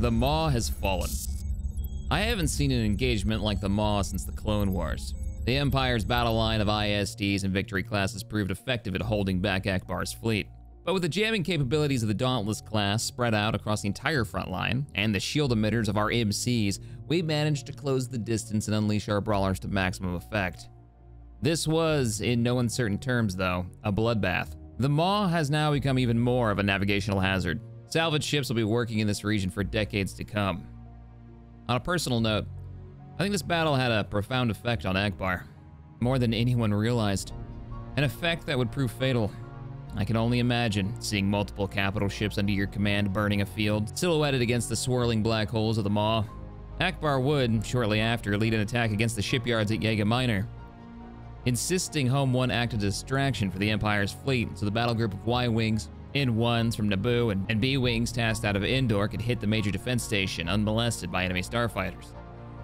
The Maw has fallen. I haven't seen an engagement like the Maw since the Clone Wars. The Empire's battle line of ISDs and Victory classes proved effective at holding back Akbar's fleet. But with the jamming capabilities of the Dauntless class spread out across the entire front line, and the shield emitters of our MCs, we managed to close the distance and unleash our brawlers to maximum effect. This was, in no uncertain terms though, a bloodbath. The Maw has now become even more of a navigational hazard. Salvage ships will be working in this region for decades to come. On a personal note, I think this battle had a profound effect on Akbar, more than anyone realized. An effect that would prove fatal. I can only imagine seeing multiple capital ships under your command burning a field, silhouetted against the swirling black holes of the Maw. Akbar would, shortly after, lead an attack against the shipyards at Jaeger Minor, insisting Home 1 act as a distraction for the Empire's fleet, so the battle group of Y-Wings, N-1s from Naboo, and B-Wings tasked out of Endor could hit the major defense station unmolested by enemy starfighters.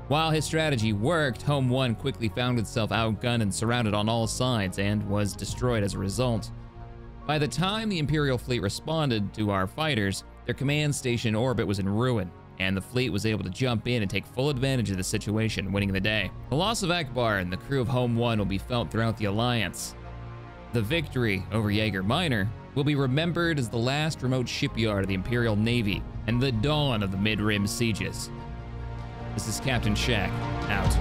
While his strategy worked, Home 1 quickly found itself outgunned and surrounded on all sides, and was destroyed as a result. By the time the Imperial fleet responded to our fighters, their command station orbit was in ruin, and the fleet was able to jump in and take full advantage of the situation, winning the day. The loss of Akbar and the crew of Home 1 will be felt throughout the Alliance. The victory over Jaeger Minor will be remembered as the last remote shipyard of the Imperial Navy and the dawn of the mid-rim sieges. This is Captain Shaq, out.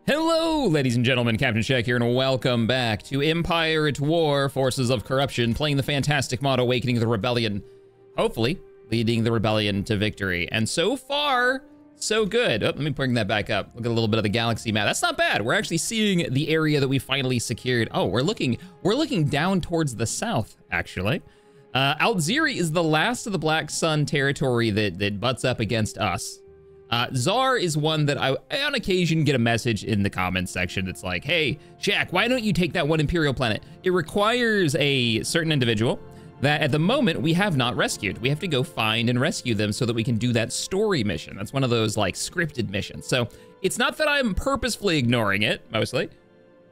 Hello, ladies and gentlemen, Captain Shaq here, and welcome back to Empire at War, Forces of Corruption, playing the fantastic mod Awakening the Rebellion, hopefully leading the rebellion to victory. And so far, so good. Oh, let me bring that back up. Look at a little bit of the galaxy map. That's not bad. We're actually seeing the area that we finally secured. Oh, we're looking down towards the south, actually. Alziri is the last of the Black Sun territory that butts up against us. Zar is one that I on occasion get a message in the comments section that's like, hey, Shaq, why don't you take that one Imperial planet? It requires a certain individual that at the moment we have not rescued. We have to go find and rescue them so that we can do that story mission. That's one of those like scripted missions. So it's not that I'm purposefully ignoring it, mostly.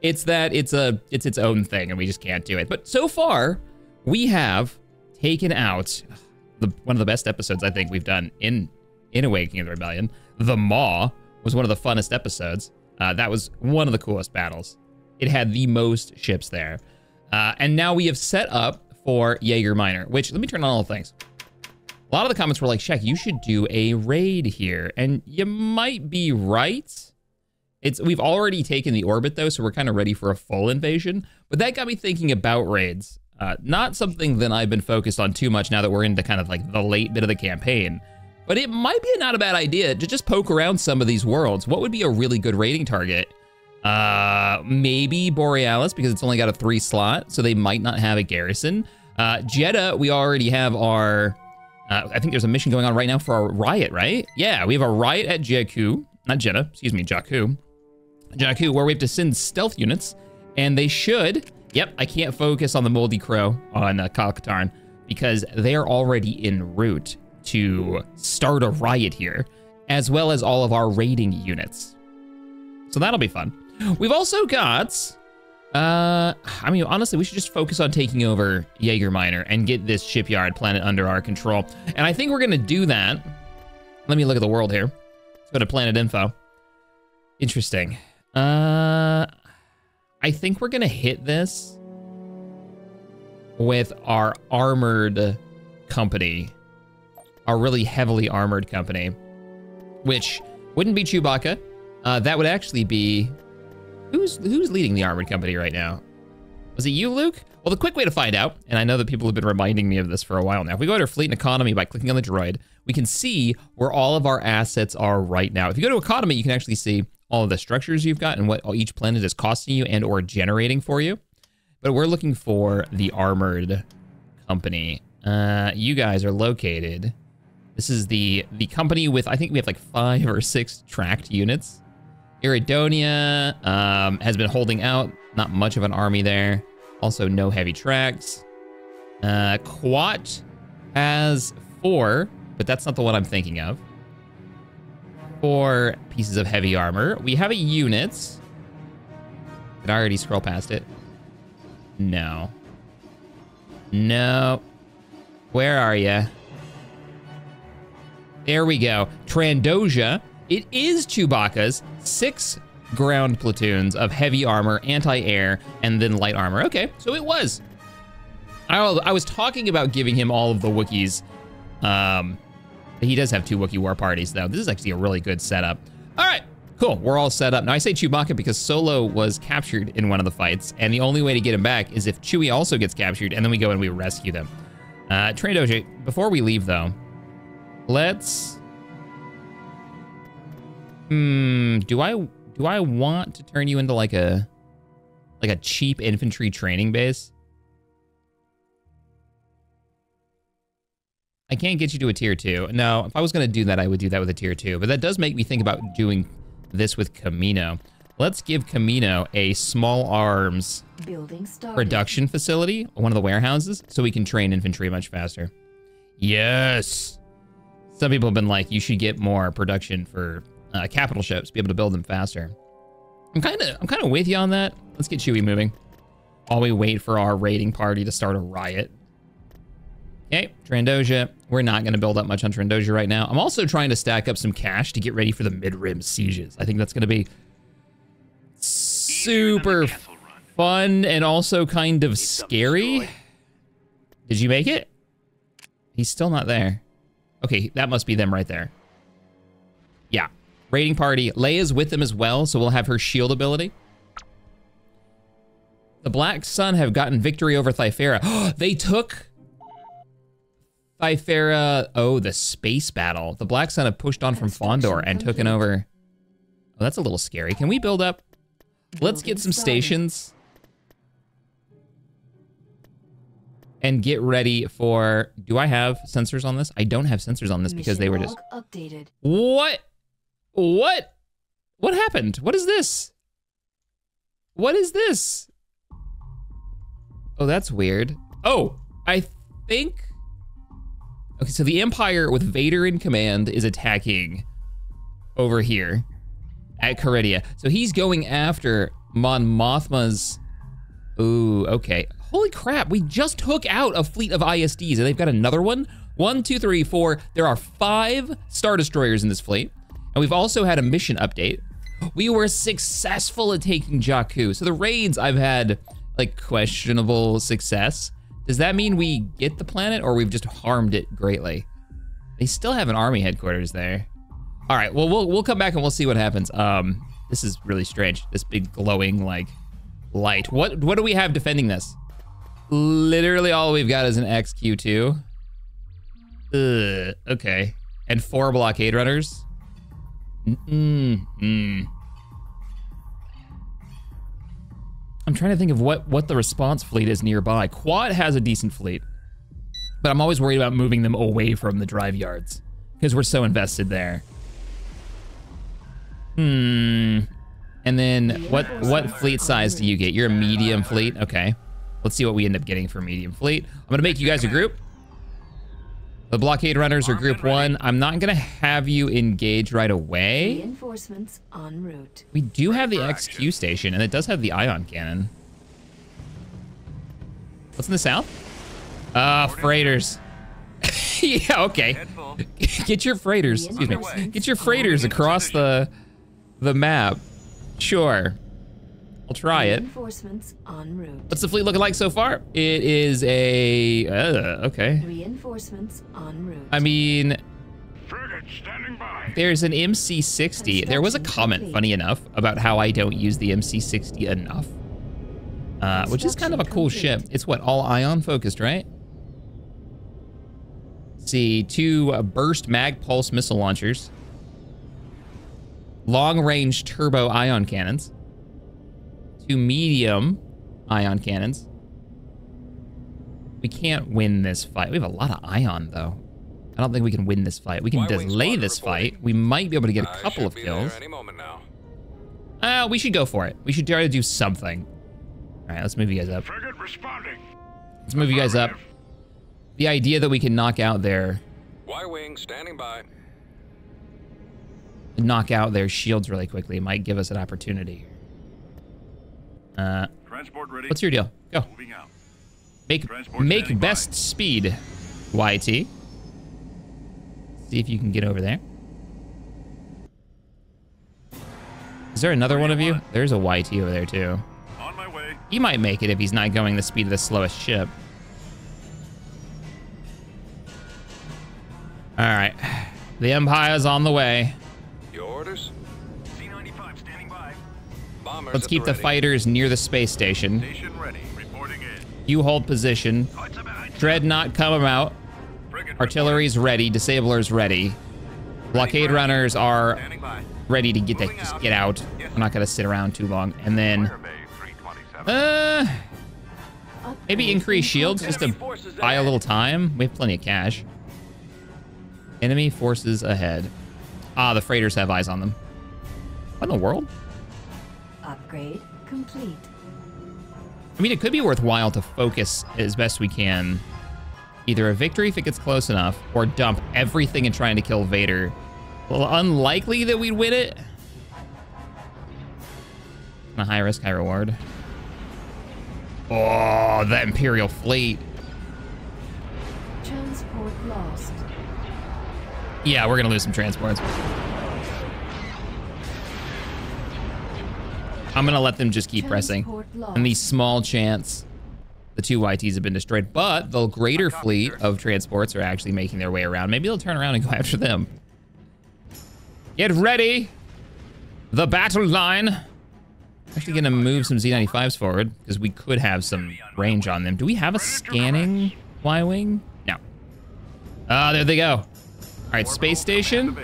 It's that it's its own thing and we just can't do it. But so far, we have taken out one of the best episodes I think we've done in Awakening of the Rebellion. The Maw was one of the funnest episodes. That was one of the coolest battles. It had the most ships there. And now we have set up for Jaeger Minor, which, let me turn on all the things. A lot of the comments were like, Shaq, you should do a raid here. And you might be right. We've already taken the orbit though, so we're kind of ready for a full invasion. But that got me thinking about raids. Not something that I've been focused on too much now that we're into kind of like the late bit of the campaign. But it might be not a bad idea to just poke around some of these worlds. What would be a really good raiding target? Maybe Borealis, because it's only got a 3 slot, so they might not have a garrison. Jeddah, we already have our, I think there's a mission going on right now for our riot, right? Yeah, we have a riot at Jakku, not Jeddah, excuse me, Jakku, where we have to send stealth units, and they should, yep, I can't focus on the Moldy Crow on Kyle Katarn, because they're already en route to start a riot here, as well as all of our raiding units. So that'll be fun. We've also got, I mean, honestly, we should just focus on taking over Jaeger Minor and get this shipyard planet under our control. And I think we're gonna do that. Let me look at the world here. Let's go to planet info. Interesting. I think we're gonna hit this with our armored company, our really heavily armored company, which wouldn't be Chewbacca. That would actually be, who's leading the armored company right now? Was it you, Luke? Well, the quick way to find out, and I know that people have been reminding me of this for a while now, if we go to our fleet and economy by clicking on the droid, we can see where all of our assets are right now. If you go to economy, you can actually see all of the structures you've got and what each planet is costing you and or generating for you. But we're looking for the armored company. You guys are located. This is the company with, I think we have like 5 or 6 tracked units. Iridonia has been holding out, not much of an army there. Also no heavy tracks. Quat has 4, but that's not the one I'm thinking of. 4 pieces of heavy armor. We have a unit. Did I already scroll past it? No. No. Where are you? There we go. Trandosia. It is Chewbacca's 6 ground platoons of heavy armor, anti-air, and then light armor. Okay, so it was. I was talking about giving him all of the Wookiees. He does have 2 Wookiee war parties, though. This is actually a really good setup. All right, cool. We're all set up. Now, I say Chewbacca because Solo was captured in one of the fights, and the only way to get him back is if Chewie also gets captured, and then we go and we rescue them. Trandosia, before we leave, though, let's... do I want to turn you into like a cheap infantry training base? I can't get you to a tier 2. No, if I was gonna do that, I would do that with a tier 2, but that does make me think about doing this with Camino. Let's give Camino a small arms production facility, one of the warehouses, so we can train infantry much faster. Yes. Some people have been like, you should get more production for capital ships, be able to build them faster. I'm kind of with you on that. Let's get Chewie moving while we wait for our raiding party to start a riot. Okay, Trandosia. We're not going to build up much on Trandosia right now. I'm also trying to stack up some cash to get ready for the mid-rim sieges. I think that's going to be super fun and also kind of scary. Did you make it? He's still not there. Okay, that must be them right there. Yeah. Raiding party. Leia's with them as well, so we'll have her shield ability. The Black Sun have gotten victory over Thyfera. They took Thyfera. Oh, the space battle. The Black Sun have pushed on from Fondor and taken over. Oh, that's a little scary. Can we build up? Let's get some stations. And get ready for... Do I have sensors on this? I don't have sensors on this because they were just... Updated. What? What? What happened? What is this? What is this? Oh, that's weird. Oh, I think... Okay, so the Empire with Vader in command is attacking over here at Caridia. So he's going after Mon Mothma's... Ooh, okay. Holy crap, we just took out a fleet of ISDs and they've got another one. 1, 2, 3, 4. There are 5 Star Destroyers in this fleet. And we've also had a mission update. We were successful at taking Jakku. So the raids I've had like questionable success. Does that mean we get the planet or we've just harmed it greatly? They still have an army headquarters there. All right, well, we'll come back and we'll see what happens. This is really strange. This big glowing like light. What do we have defending this? Literally all we've got is an XQ2. Okay. And 4 blockade runners. I'm trying to think of what the response fleet is nearby. Quad has a decent fleet, but I'm always worried about moving them away from the drive yards because we're so invested there. And then what fleet size do you get? You're a medium fleet. Okay. Let's see what we end up getting for medium fleet. I'm gonna make you guys a group. The blockade runners are group 1. I'm not gonna have you engage right away. Reinforcements en route. We do have the XQ station, and it does have the ion cannon. What's in the south? Freighters. Yeah, okay. Get your freighters, excuse me. Get your freighters across the map. Sure. I'll try it. Reinforcements en route. What's the fleet looking like so far? It is a... okay. Reinforcements en route. I mean... Frigate standing by. There's an MC-60. There was a comment, funny enough, about how I don't use the MC-60 enough. Which is kind of a cool ship. It's what, all ion focused, right? Let's see, 2 burst mag pulse missile launchers. Long-range turbo ion cannons. 2 medium ion cannons. We can't win this fight. We have a lot of ion, though. I don't think we can win this fight. We can delay this fight. We might be able to get a couple of kills. Any moment now. We should go for it. We should try to do something. All right, let's move you guys up. Frigate responding. Let's move you guys up. The idea that we can knock out their... Y-wing standing by. Knock out their shields really quickly might give us an opportunity. Transport ready. What's your deal? Go. Moving out. Make best speed, YT. See if you can get over there. Is there another one of you? There's a YT over there too. On my way. He might make it if he's not going the speed of the slowest ship. All right, the Empire's on the way. Your orders? C-95 standing by. Bombers Let's at keep the ready. fighters near the space station. Station ready. Reporting in. You hold position. Dreadnought coming out. Frigate Artillery's ready. Disablers ready. Blockade runners are standing by. ready to just get out. I'm not gonna sit around too long. And then, Bay 327. maybe increase shields just to buy a little time. We have plenty of cash. Enemy forces ahead. Ah, the freighters have eyes on them. What in the world? Upgrade complete. I mean, it could be worthwhile to focus as best we can. Either a victory if it gets close enough, or dump everything in trying to kill Vader. Well, unlikely that we'd win it. A high risk, high reward. Oh, the Imperial fleet. Transport lost. Yeah, we're gonna lose some transports. I'm gonna let them just keep pressing. And the small chance the two YTs have been destroyed, but the greater fleet of transports are actually making their way around. Maybe they'll turn around and go after them. Get ready. The battle line. Actually gonna move some Z95s forward because we could have some range on them. Do we have a scanning Y-Wing? No. There they go. All right, space station.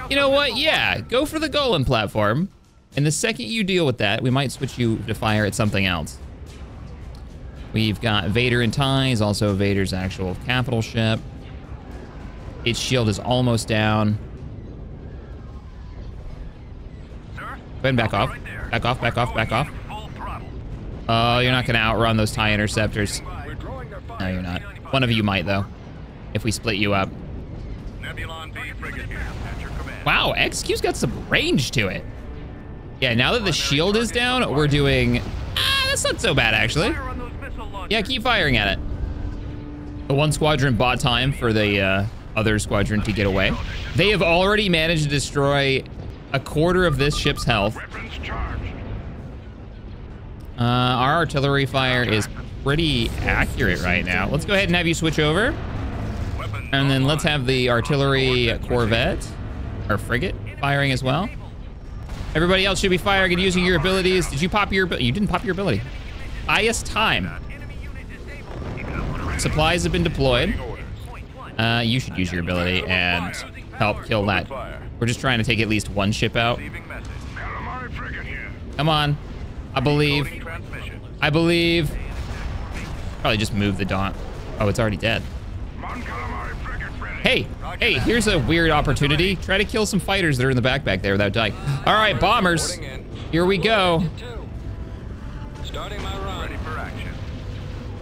You know what? Yeah, go for the Golan platform. And the second you deal with that, we might switch you to fire at something else. We've got Vader and ties, also Vader's actual capital ship. Its shield is almost down. Go ahead and back off. Back off, back off, back off. Oh, you're not gonna outrun those tie interceptors. No, you're not. One of you might, though, if we split you up. Wow, XQ's got some range to it. Yeah, now that the shield is down, we're doing... that's not so bad, actually. Yeah, keep firing at it. The one squadron bought time for the other squadron to get away. They have already managed to destroy a quarter of this ship's health. Weapons charged. Our artillery fire is pretty accurate right now. Let's go ahead and have you switch over. And then let's have the artillery corvette, or frigate, firing as well. Everybody else should be firing and using your abilities. Did you pop your ability? You didn't pop your ability. Highest time. Supplies have been deployed. You should use your ability and help kill that. We're just trying to take at least one ship out. Calamari frigate here. Come on. I believe. I believe. Probably just move the Daunt. Oh, it's already dead. Mon Calamari frigate ready. Hey, hey, here's a weird opportunity. Try to kill some fighters that are in the back there without dying. All right, bombers. Here we go. Starting my run. Ready for action.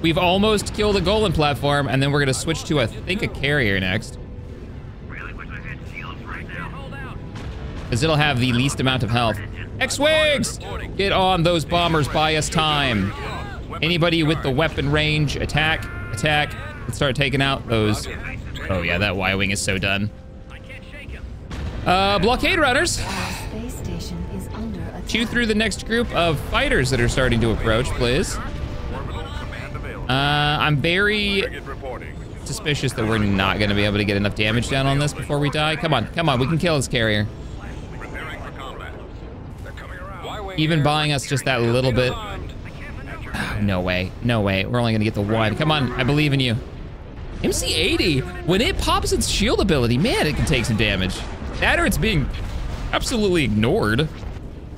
We've almost killed a Golan platform, and then we're gonna switch to, I think, a carrier next. Because it'll have the least amount of health. X-Wings! Get on those bombers, buy us time. Anybody with the weapon range, attack, attack. Let's start taking out those. Oh yeah, that Y-Wing is so done. Blockade runners. Space station is under attack. Chew through the next group of fighters that are starting to approach, please. I'm very suspicious that we're not gonna be able to get enough damage down on this before we die. Come on, we can kill this carrier. Even buying us just that little bit. No way, no way. We're only gonna get the one. Come on, I believe in you. MC-80, when it pops its shield ability, man, it can take some damage. That or it's being absolutely ignored.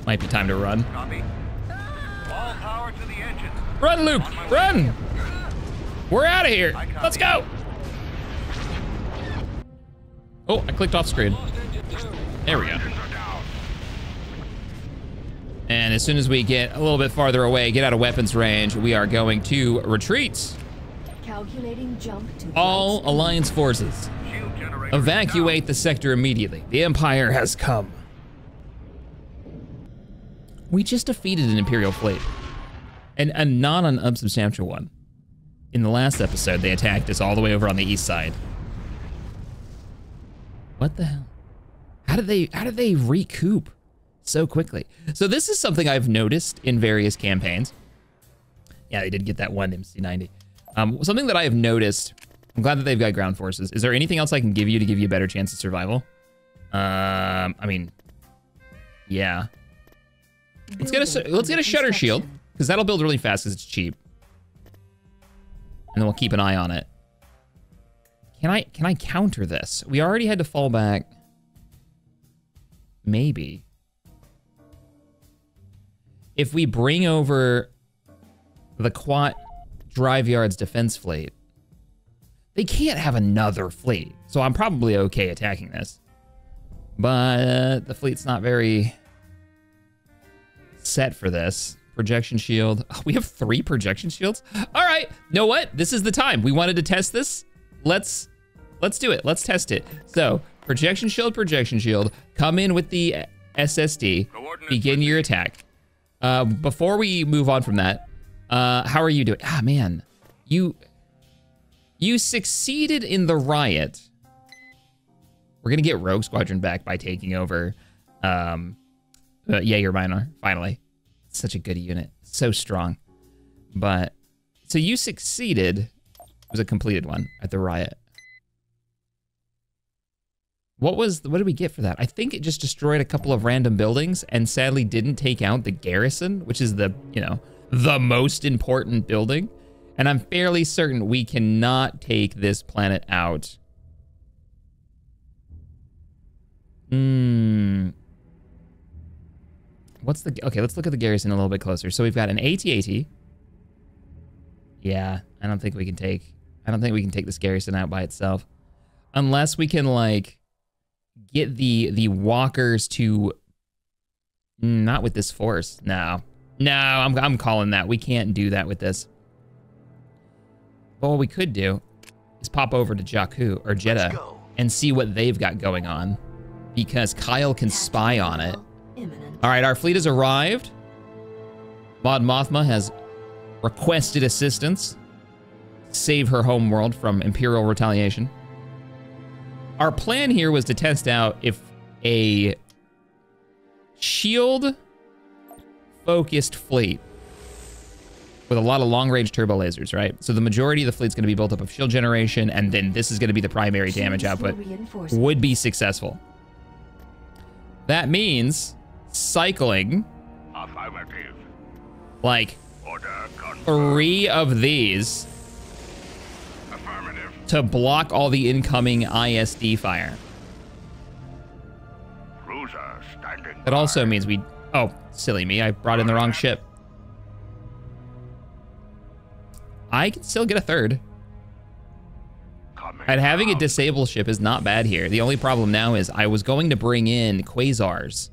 Might be time to run. All power to the engine. Run, Luke, run! We're out of here, let's go! Oh, I clicked off screen. There we go. And as soon as we get a little bit farther away, get out of weapons range, we are going to retreat. Calculating jump to All Alliance forces, evacuate the sector immediately. The Empire has come. We just defeated an Imperial fleet. And a not an unsubstantial one. In the last episode, they attacked us all the way over on the east side. What the hell? How did they recoup so quickly? So this is something I've noticed in various campaigns. Yeah, they did get that one MC90. Something that I have noticed, I'm glad that they've got ground forces. Is there anything else I can give you to give you a better chance of survival? I mean, yeah. Let's get a shutter shield, because that'll build really fast because it's cheap. And then we'll keep an eye on it. Can I counter this? We already had to fall back. Maybe. If we bring over the Quat Drive Yards defense fleet, they can't have another fleet. So I'm probably okay attacking this. But the fleet's not very set for this. Projection shield. Oh, we have 3 projection shields? All right, know what? This is the time. We wanted to test this. Let's do it. Let's test it. So, projection shield, come in with the SSD, begin your attack. Before we move on from that, how are you doing? Ah, man, you succeeded in the riot. We're gonna get Rogue Squadron back by taking over Jaeger Minor, finally. Such a good unit, so strong. But, so you succeeded, it was a completed one at the riot. What did we get for that? I think it just destroyed a couple of random buildings and sadly didn't take out the garrison, which is the, the most important building. And I'm fairly certain we cannot take this planet out. Okay, let's look at the garrison a little bit closer. So we've got an AT-AT. Yeah, I don't think we can take this garrison out by itself. Unless we can, like, get the walkers to... Not with this force. No, I'm calling that. We can't do that with this. But what we could do is pop over to Jakku, or Jeddah, and see what they've got going on. Because Kyle can spy on it. All right, our fleet has arrived. Mod Mothma has requested assistance. Save her homeworld from Imperial retaliation. Our plan here was to test out if a shield-focused fleet with a lot of long-range turbo lasers, right? So the majority of the fleet's going to be built up of shield generation, and then this is going to be the primary damage output, would be successful. That means cycling like 3 of these to block all the incoming ISD fire. That also means we... Oh, silly me, I brought in the wrong ship. I can still get a 3rd. And having a disabled ship is not bad here. The only problem now is I was going to bring in Quasars.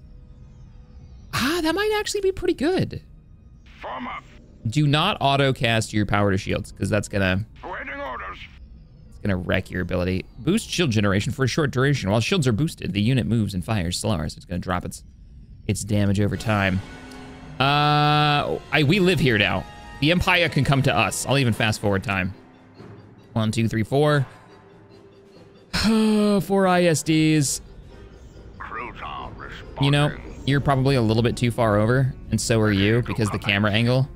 Ah, that might actually be pretty good. Do not auto-cast your power to shields, because that's gonna... It's gonna wreck your ability. Boost shield generation for a short duration. While shields are boosted, the unit moves and fires slower, so it's gonna drop its damage over time. We live here now. The Empire can come to us. I'll even fast forward time. 1, 2, 3, 4. 4 ISDs. You know, you're probably a little bit too far over, and so are you, because the camera angle.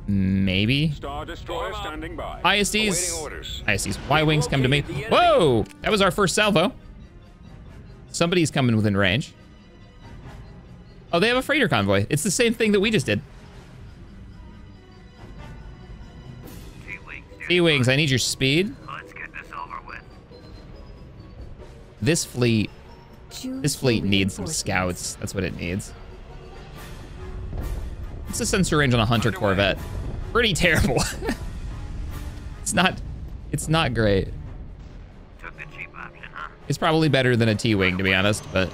Maybe. Star Destroyer standing by. ISDs. ISDs. Y-Wings come to me. Whoa! That was our first salvo. Somebody's coming within range. Oh, they have a freighter convoy. It's the same thing that we just did. T-Wings, I need your speed. Let's get this over with. This fleet needs some scouts. That's what it needs. What's the sensor range on a Hunter Corvette? Pretty terrible. It's not great. Took the cheap option, huh? It's probably better than a T-Wing, to be honest, but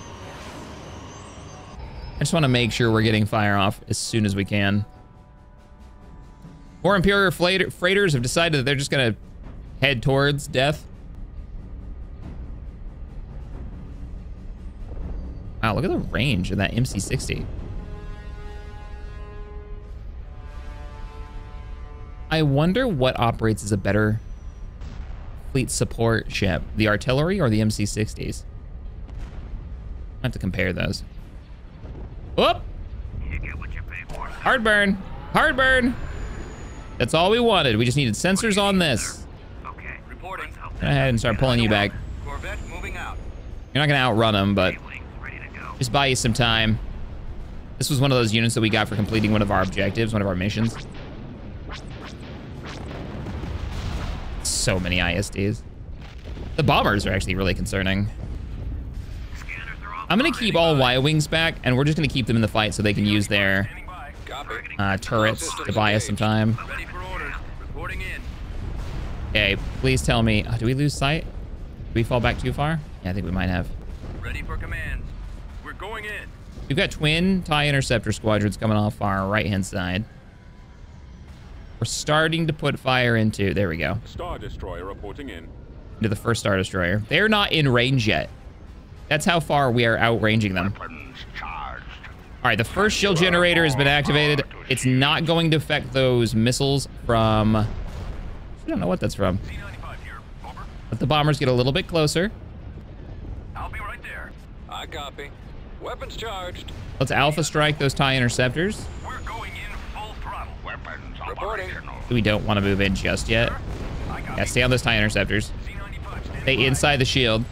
I just want to make sure we're getting fire off as soon as we can. More Imperial freighters have decided that they're just gonna head towards death. Wow, look at the range of that MC-60. I wonder what operates as a better fleet support ship, the artillery or the MC-60s? I have to compare those. Whoop! You get what you pay for. Heartburn! Heartburn! That's all we wanted. We just needed sensors on this. Okay. Reporting. Go ahead and start pulling you back. Corvette moving out. You're not gonna outrun them, but Wings ready to go. just buy you some time. This was one of those units that we got for completing one of our objectives, one of our missions. So many ISDs. The bombers are actually really concerning. Scanners are off. I'm gonna keep all Y-wings back, and we're just gonna keep them in the fight so they can use their Standing by. Copy. turrets to buy us some time. Ready for orders. Reporting in. Okay, please tell me. Do we lose sight? Did we fall back too far? Yeah, I think we might have. Ready for commands. We're going in. We've got twin TIE interceptor squadrons coming off our right-hand side. We're starting to put fire into. There we go. Star Destroyer reporting in. Into the first Star Destroyer. They're not in range yet. That's how far we are outranging them. Weapons charged. All right, the first shield generator has been activated. It's not going to affect those missiles from... I don't know what that's from. C-95 here. Over. Let the bombers get a little bit closer. I'll be right there. I copy. Weapons charged. Let's alpha strike those TIE interceptors. We're going in full throttle. Weapons Reporting. operational. We don't want to move in just yet. I got Yeah, stay on those TIE interceptors. C-95 standing Stay by. inside the shield.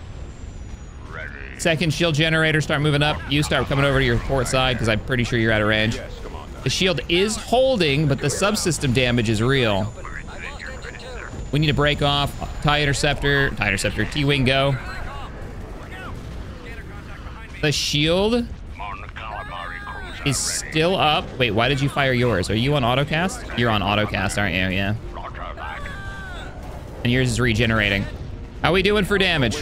Ready. Second shield generator, start moving up. You start coming over to your port side because I'm pretty sure you're out of range. Yes, Commander. The shield is holding, but the subsystem damage is real. I lost engine 2. We need to break off. TIE interceptor, T-wing go. The shield Mon calamari cruiser is still up. Wait, why did you fire yours? Are you on autocast? You're on autocast, aren't you? Yeah. ready. Roger that. And yours is regenerating. How we doing for damage?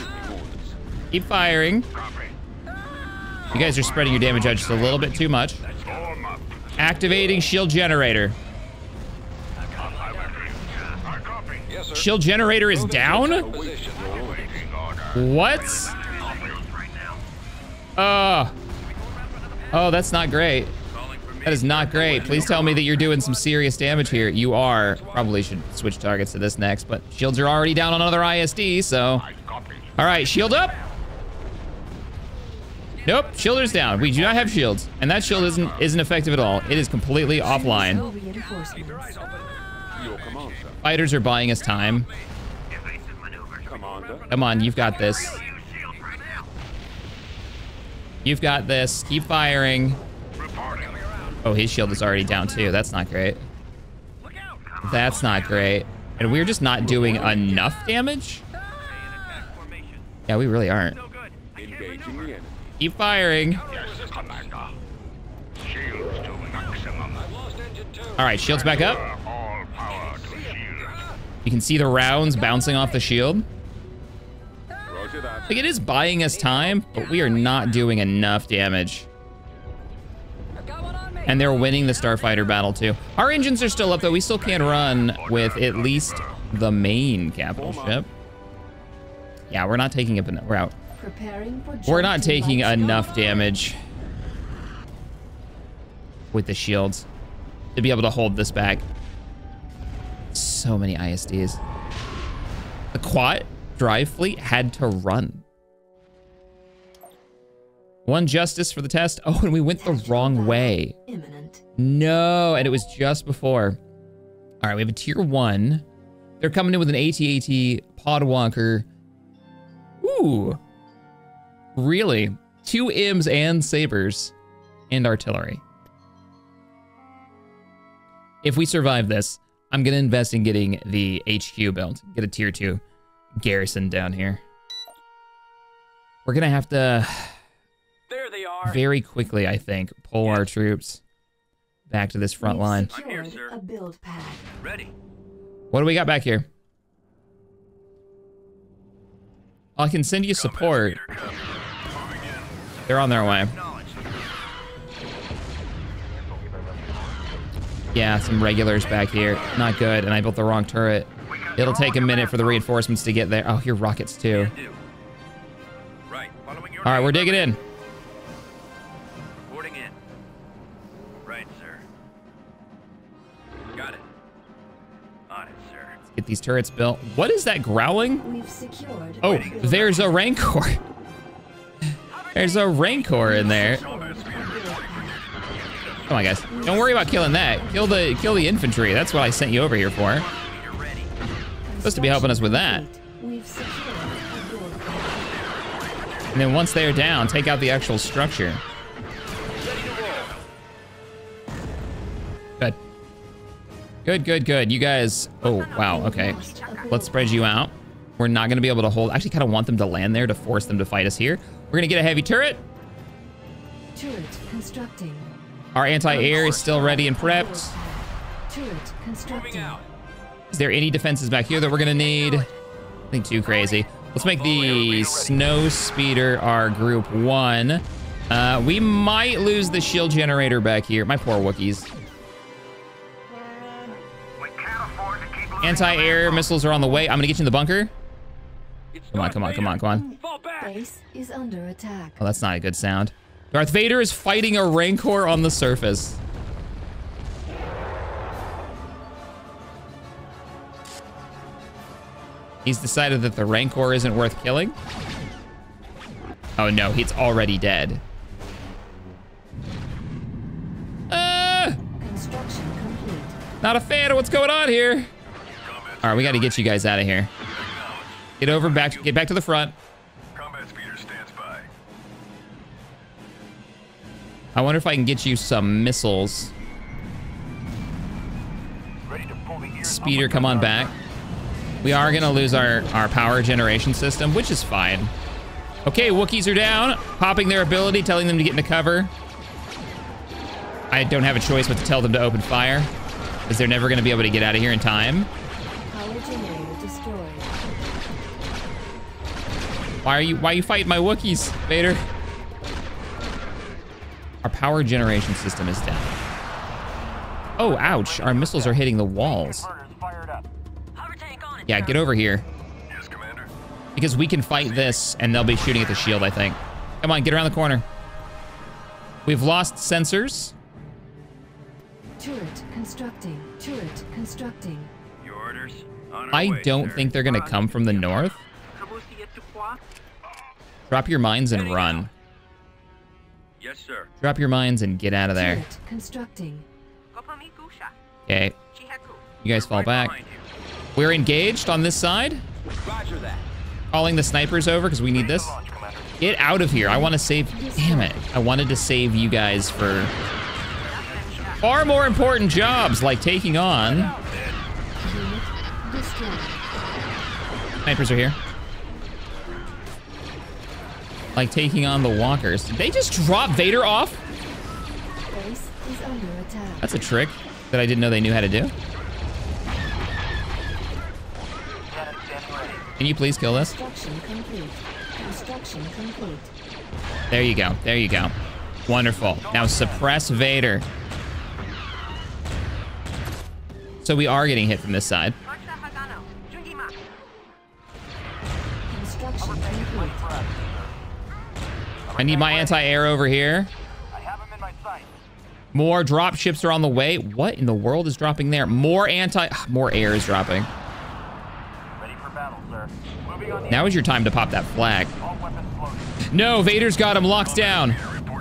Keep firing. Copy. You guys are spreading your damage out just a little bit too much. Form up. Activating shield generator. I copy. Yes, sir. Shield generator is down? Position. Waiting order. What? Right now. Oh, that's not great. Calling for me. That is not great. Please tell me that you're doing some serious damage here. You are. Probably should switch targets to this next, but shields are already down on another ISD, so. I copy. All right, shield up. Nope, shielder's down. We do not have shields, and that shield isn't effective at all. It is completely offline. No reinforcements. Your command, sir. Fighters are buying us time. Evasive maneuvers. Commander. Come on, you've got this. Use shield right now. You've got this. Keep firing. Reporting. Oh, his shield is already down too. That's not great. That's not great. And we're just not doing enough damage? Yeah, we really aren't. Engaging the enemy. Keep firing. Yes, Commander. Shields to maximum. Lost engine 2. All right, shields back up. All power to shield. You can see the rounds bouncing off the shield. Roger that. Like, it is buying us time, but we are not doing enough damage. And they're winning the Starfighter battle too. Our engines are still up though. We still can run with at least the main capital ship. Yeah, we're not taking it. We're out. Preparing for We're jump not to taking light enough damage with the shields to be able to hold this back. So many ISDs. The quad drive fleet had to run. One justice for the test. Oh, and we went the wrong way. imminent. No, and it was just before. All right, we have a tier 1. They're coming in with an AT-AT Podwalker. Ooh. Really? 2 IMs and sabers and artillery. If we survive this, I'm going to invest in getting the HQ built. Get a tier 2 garrison down here. We're going to have to There they are. very quickly, I think, pull our troops back to this front We've line. secured sir. a build pad. Ready. What do we got back here? I can send you support. They're on their way. Yeah, some regulars back here. Not good, and I built the wrong turret. It'll take a minute for the reinforcements to get there. Oh, here rockets too. Right. Following your All right, we're digging in. Reporting in. Right, sir. Got it. Get these turrets built. What is that growling? We've secured. Oh, there's a Rancor. There's a Rancor in there. Come on, guys. Don't worry about killing that. Kill the infantry. That's what I sent you over here for. Supposed to be helping us with that. We've secured a door path. And then once they're down, take out the actual structure. Good. Good, good, good. You guys... Oh, wow. Okay. Let's spread you out. We're not going to be able to hold... I actually kind of want them to land there to force them to fight us here. We're going to get a heavy turret. Turret constructing. Our anti-air is still ready and prepped. Turret constructing. Is there any defenses back here that we're going to need? Nothing too crazy. Let's make the snow speeder our group 1. We might lose the shield generator back here. My poor Wookiees. We can't afford to keep losing Anti-air missiles are on the way. I'm going to get you in the bunker. Come on, come on, come on, come on. Base is under attack. Oh, that's not a good sound. Darth Vader is fighting a Rancor on the surface. He's decided that the Rancor isn't worth killing. Oh no, he's already dead. Construction complete. Not a fan of what's going on here. All right, we got to get you guys out of here. Get back to the front. Combat speeder stands by. I wonder if I can get you some missiles. Ready to pull the gears. Speeder, come on back. We are gonna lose our power generation system, which is fine. Okay, Wookiees are down, popping their ability, telling them to get into cover. I don't have a choice but to tell them to open fire, because they're never gonna be able to get out of here in time. Power generator destroyed. Why are you fighting my Wookiees, Vader? Our power generation system is down. Oh, ouch, our missiles are hitting the walls. Converters fired up. Yeah, get over here. Yes, Commander. Because we can fight this, and they'll be shooting at the shield, I think. Come on, get around the corner. We've lost sensors. Turret constructing. Turret constructing. Your orders. On our I way, don't sir. think they're gonna come from the north. Drop your mines and run. Yes, sir. Drop your mines and get out of there. Turret constructing. Okay. You guys fall Right back. behind you. We're engaged on this side. Roger that. Calling the snipers over because we need this. Get out of here. I want to save... Damn it. I wanted to save you guys for far more important jobs, like taking on... Unit destroyed. Snipers are here. Like taking on the walkers. Did they just drop Vader off? Base is under attack. That's a trick that I didn't know they knew how to do. Can you please kill this? Construction complete. Construction complete. There you go. There you go. Wonderful. Now suppress Vader. So we are getting hit from this side. Construction complete. I need my anti-air over here. I have him in my sight. More drop ships are on the way. What in the world is dropping there? More air is dropping. Ready for battle, sir. Moving on the Now is your time to pop that flag. all weapons loaded. No, Vader's got him locked down.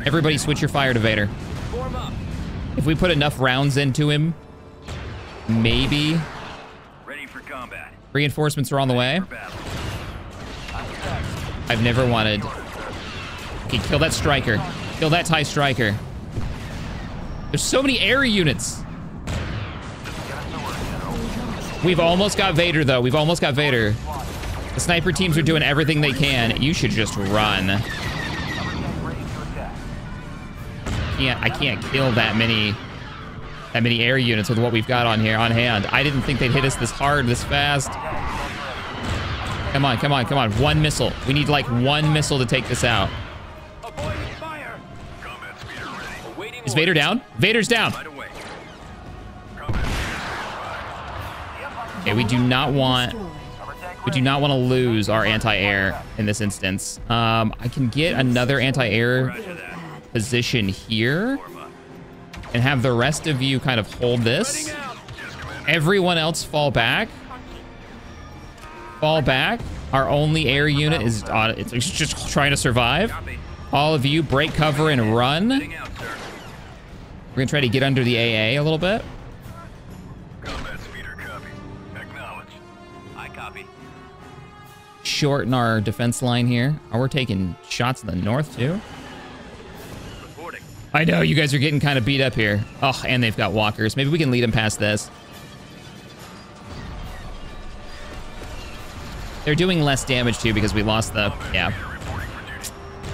Everybody switch your fire to Vader. Form up. If we put enough rounds into him, maybe. Ready for combat. Reinforcements are on the way. For battle. I've never wanted... Okay, kill that striker. Kill that TIE striker. There's so many air units. We've almost got Vader, though. We've almost got Vader. The sniper teams are doing everything they can. You should just run. I can't kill that many air units with what we've got on here on hand. I didn't think they'd hit us this hard, this fast. Come on, come on, come on. One missile. We need like one missile to take this out. Avoiding fire. Combat speeder ready. Awaiting Is Vader down? Vader's down. Right away. Combat speeder. Okay, we do not want Destroyed. to lose our anti-air in this instance. I can get another anti-air Roger that. position here and have the rest of you kind of hold this. Heading out. Yes, Commander. Everyone else fall back. fall back. Our only air unit is it's just trying to survive. Copy. All of you, break cover and run. Heading out, sir. We're gonna try to get under the AA a little bit. Combat speeder copy. Acknowledge. I copy. Shorten our defense line here. Oh, we're taking shots in the north too. Reporting. I know, you guys are getting kind of beat up here. Oh, and they've got walkers. Maybe we can lead them past this. They're doing less damage too because we lost the, yeah.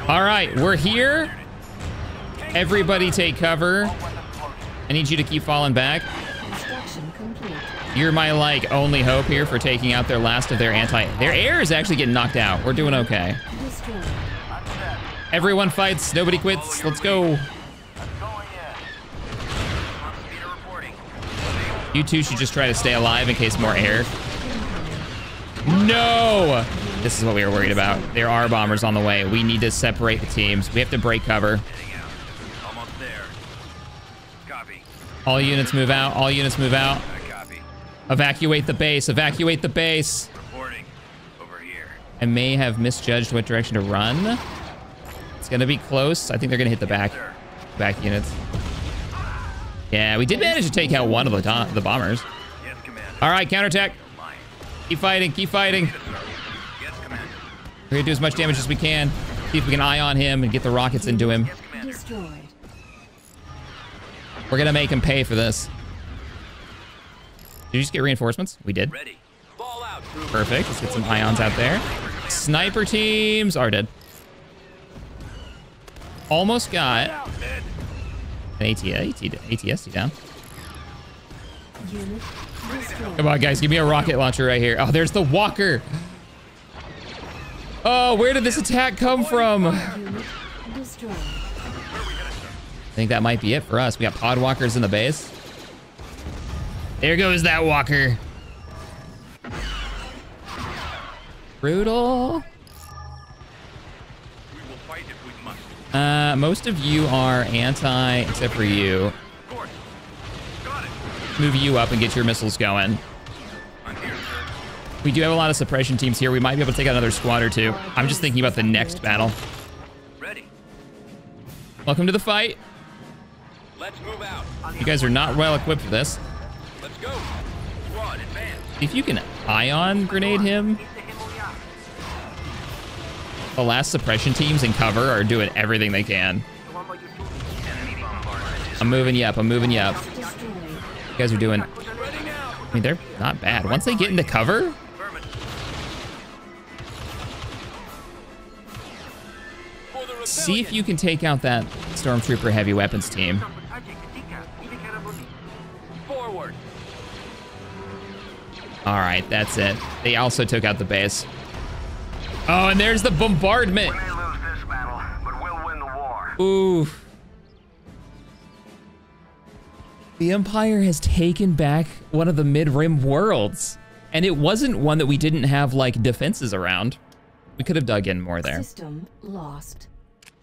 All right, we're here. Everybody take cover. I need you to keep falling back. Construction complete. You're my, like, only hope here for taking out their last of their Their air is actually getting knocked out. We're doing okay. Destroyed. Everyone fights. Nobody quits. Let's go. Speeder reporting. You two should just try to stay alive in case more air. No! This is what we were worried about. There are bombers on the way. We need to separate the teams. We have to break cover. Heading out. Almost there. Copy. All units move out. All units move out. I copy. Evacuate the base. Evacuate the base. Reporting. Over here. I may have misjudged what direction to run. It's gonna be close. I think they're gonna hit the back units. Yeah, we did manage to take out one of the bombers. Yes, Commander. All right, counterattack. Mine. Keep fighting. Keep fighting. Yes, sir. Yes, Commander. We're gonna do as much damage as we can. See if we can eye on him and get the rockets into him. Yes, Commander. Destroyed. We're gonna make him pay for this. Did you just get reinforcements? We did. Ready. Ball out, trooper. Perfect. Let's get some ions out there. Sniper teams are dead. Almost got an ATST down. Unit destroyed. Come on, guys. Give me a rocket launcher right here. Oh, there's the walker. Oh, where did this attack come from? I Unit destroyed. think that might be it for us. We got pod walkers in the base. There goes that walker. Brutal. We will fight if we must. Most of you are anti, except for you. Of course. Got it. Move you up and get your missiles going. I'm here, sir. We do have a lot of suppression teams here. We might be able to take out another squad or two. I'm just thinking about the next battle. Ready. Welcome to the fight. Let's move out. You guys are not well equipped for this. Let's go. Squad, advance. If you can ion grenade him. The last suppression teams in cover are doing everything they can. Enemy bombardment. I'm moving you up. I'm moving you up. Destroyed. You guys are doing, I mean, they're not bad. Once they get into cover, Affirmative. For the rebellion. see if you can take out that Stormtrooper heavy weapons team. Forward. All right, that's it. They also took out the base. Oh, and there's the bombardment. We may lose this battle, but we'll win the war. Oof. The Empire has taken back one of the mid-rim worlds. And it wasn't one that we didn't have, like, defenses around. We could have dug in more there. System lost.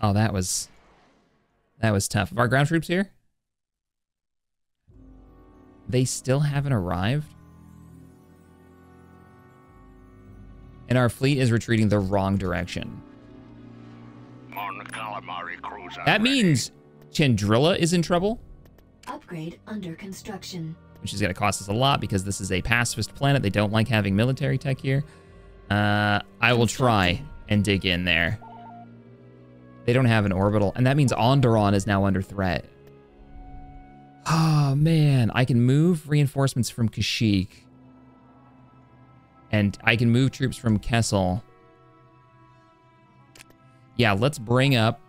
Oh, that was tough. Are our ground troops here? They still haven't arrived? And our fleet is retreating the wrong direction. That means Chandrilla is in trouble, Upgrade under construction. which is going to cost us a lot because this is a pacifist planet. They don't like having military tech here. I will try and dig in there. They don't have an orbital, and that means Onderon is now under threat. Oh, man. I can move reinforcements from Kashyyyk. And I can move troops from Kessel. Yeah, let's bring up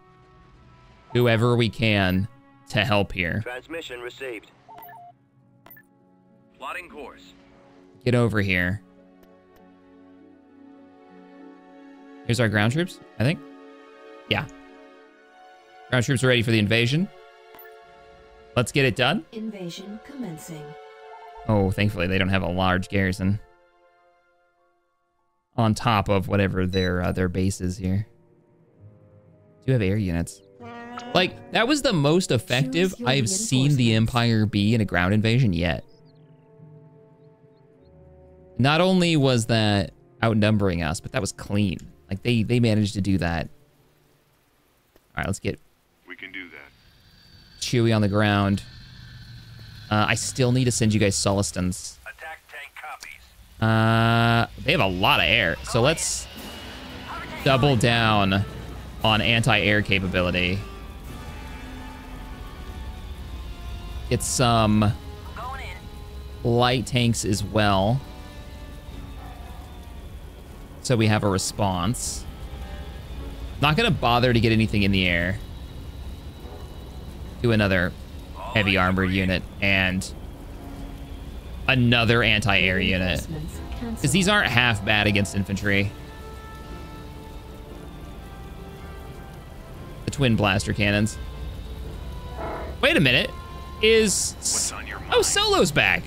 whoever we can to help here. Transmission received. Plotting course. Get over here. Here's our ground troops, I think. Yeah. Ground troops are ready for the invasion. Let's get it done. Invasion commencing. Oh, thankfully they don't have a large garrison on top of whatever their base is here. Do have air units. Like, that was the most effective Choose your I've seen the Empire be in a ground invasion yet. Not only was that outnumbering us, but that was clean. Like, they managed to do that. All right, let's get We can do that. Chewie on the ground. I still need to send you guys Solistons. Attack tank copies. They have a lot of air, so let's double down on anti-air capability. Get some light tanks as well, so we have a response. Not gonna bother to get anything in the air. Do another heavy armored unit and another anti-air unit, because these aren't half bad against infantry. The twin blaster cannons. Wait a minute. What's on your mind? Oh, Solo's back.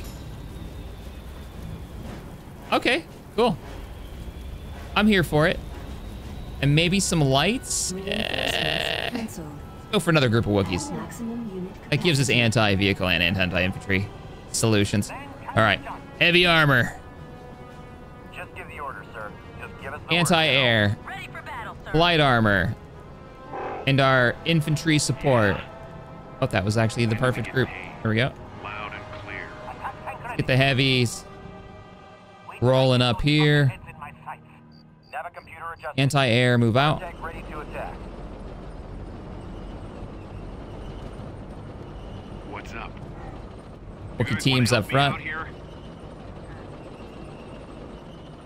Okay, cool. I'm here for it. And maybe some lights. Go for another group of Wookiees. That gives us anti-vehicle and anti-infantry solutions. All right, heavy armor, Just give the order, sir. Just give us the anti-air, Ready for battle, sir. light armor, and our infantry support. Oh, that was actually the perfect group. There we go. Loud and clear. order. Get the heavies rolling up here. Heads in my sights. Nav computer adjusted. Anti-air, move out. Tank ready to attack. What's up? Wookiee teams up front. Out here?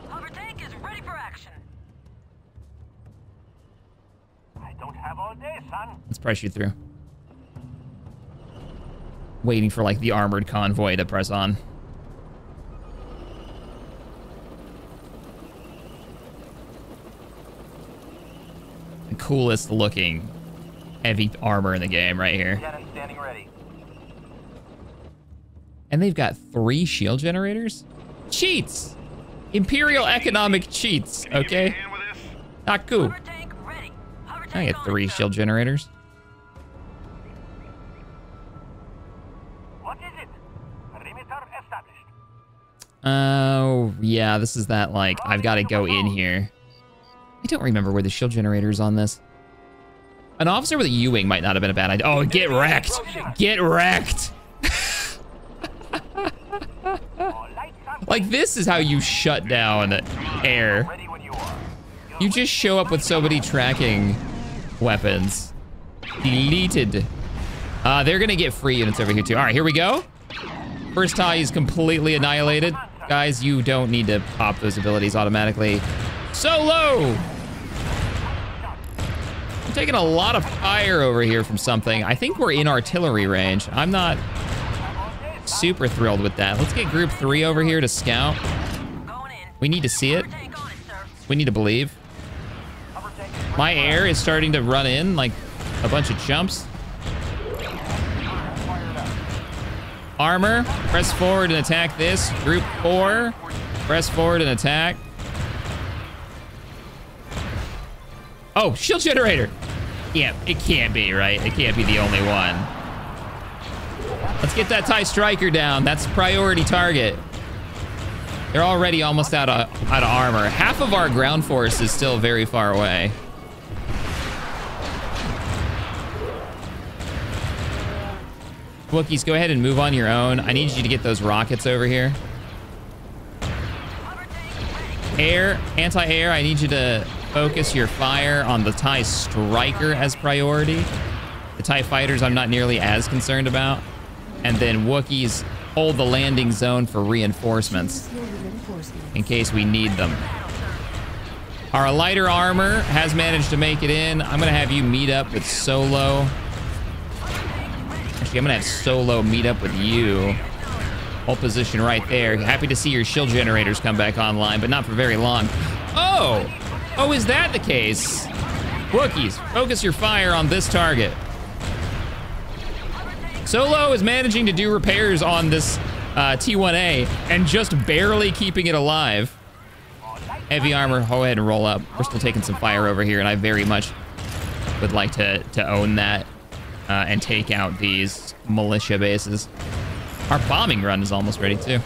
Hover tank is ready for action. I don't have all day, son. Let's press you through. Waiting for like the armored convoy to press on. The coolest looking heavy armor in the game right here. Cannon standing ready. And they've got 3 shield generators? Cheats! Imperial economic cheats, Can you give me a okay? hand with this? Not cool. Hover tank ready. Hover I tank get on, 3 sir. shield generators. What is it? Perimeter established. Oh, yeah, this is that, like, I've got to go in here. I don't remember where the shield generator is on this. An officer with a U-wing might not have been a bad idea. Oh, get wrecked! Get wrecked! Like, this is how you shut down air. Ready when you are. You just show up with so many tracking weapons. Deleted. They're gonna get free units over here too. All right, here we go. First tie is completely annihilated. Guys, you don't need to pop those abilities automatically. Solo! I'm taking a lot of fire over here from something. I think we're in artillery range. I'm not super thrilled with that. Let's get group 3 over here to scout. Going in. We need to see it. Hover tank on it, sir. We need to believe. My air is starting to run in like a bunch of chumps. Armor, press forward and attack this. Group 4, press forward and attack. Oh, shield generator. Yeah, it can't be, right? It can't be the only one. Let's get that TIE Striker down. That's priority target. They're already almost out of armor. Half of our ground force is still very far away. Wookiees, go ahead and move on your own. I need you to get those rockets over here. Air, anti-air, I need you to focus your fire on the TIE Striker as priority. The TIE Fighters I'm not nearly as concerned about. And then Wookiees, hold the landing zone for reinforcements in case we need them. Our lighter armor has managed to make it in. I'm gonna have you meet up with Solo. Actually, I'm gonna have Solo meet up with you. Hold position right there. Happy to see your shield generators come back online, but not for very long. Oh! Oh, is that the case? Wookiees, focus your fire on this target. Solo is managing to do repairs on this T1A and just barely keeping it alive. Heavy armor, go ahead and roll up. We're still taking some fire over here, and I very much would like to own that and take out these militia bases. Our bombing run is almost ready, too.